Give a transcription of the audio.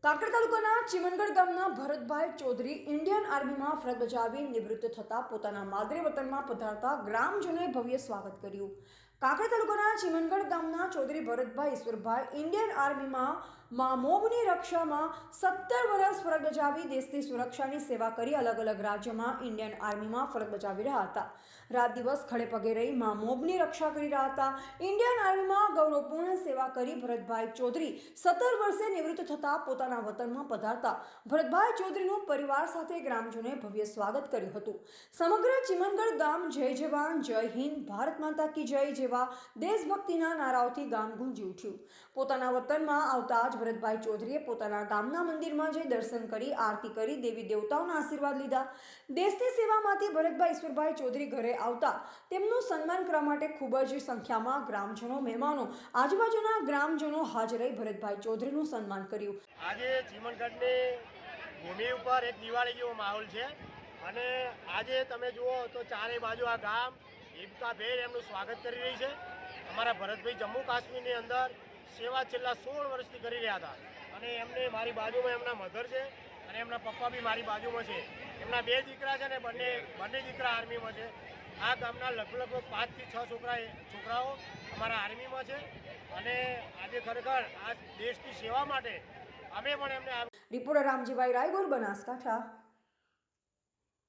કાંકરેજ તાલુકાના ચીમનગઢ ગામના ભરતભાઈ ચૌધરી ઇન્ડિયન આર્મીમાં ફરજ બજાવી નિવૃત્ત થતા પોતાના માદરે વતનમાં પધારતા ગ્રામજનોએ ભવ્ય સ્વાગત કર્યું. કાંકરેજ તાલુકાના ચીમનગઢ ગામના ચૌધરી ભરતભાઈ ઈશ્વરભાઈ ઇન્ડિયન આર્મીમાં મામોબની રક્ષામાં 17 વર્ષ ફરજ બજાવી દેશની સુરક્ષાની સેવા કરી અલગ અલગ રાજ્યમાં ઇન્ડિયન આર્મીમાં ફરજ બજાવી રહ્યા હતા. રાત દિવસ ખડે પગે રહી મામોબની રક્ષા કરી રહ્યા હતા. ઇન્ડિયન આર્મીમાં ગૌરવપૂર્ણ સેવા કરી ભરતભાઈ ચૌધરી 17 વર્ષે નિવૃત્ત થતા પોતાના વતનમાં પધારતા ભરતભાઈ ચૌધરીનું પરિવાર સાથે ગ્રામજનોએ ભવ્ય સ્વાગત કર્યું હતું. સમગ્ર ચીમનગઢ ગામ જય જવાન જય હિન્દ ભારત માતા કી જય જેવા દેશભક્તિના નારાઓથી ગામ ગુંજી ઉઠ્યું. પોતાના વતનમાં આવતા જ ભરતભાઈ ચૌધરીએ પોતાના ગામના મંદિરમાં જઈ દર્શન કરી આરતી કરી દેવી દેવતાઓના આશીર્વાદ લીધા. દેશની સેવામાંથી ભરતભાઈ ઈશ્વરભાઈ ચૌધરી ઘરે આવતા તેમનું સન્માન કરવા માટે ખૂબ જ સંખ્યામાં ગ્રામજનો મહેમાનો આજુબાજુના ગ્રામજનો હાજર રહી ભરતભાઈ ચૌધરીનું સન્માન કર્યું. આજે ચીમનગઢની ભૂમિ ઉપર એક દિવાળી જેવો માહોલ છે અને આજે તમે જુઓ તો ચારે બાજુ આ ગામ હિબકાભેર એમનું સ્વાગત કરી રહી છે. અમારા ભરતભાઈ જમ્મુ કાશ્મીરની અંદર સેવા છેલ્લા 16 વર્ષથી કરી રહ્યા હતા અને એમને મારી બાજુમાં એમના મધર છે અને એમના પપ્પા બી મારી બાજુમાં છે. એમના 2 દીકરા છે ને બંને દીકરા આર્મીમાં છે. આ ગામના લગભગ 5 થી 6 છોકરાઓ અમારા આર્મીમાં છે અને આજે ખરેખર આ દેશની સેવા માટે અમે પણ એમને. રિપોર્ટર રામજીભાઈ રાયગોર, બનાસકાંઠા.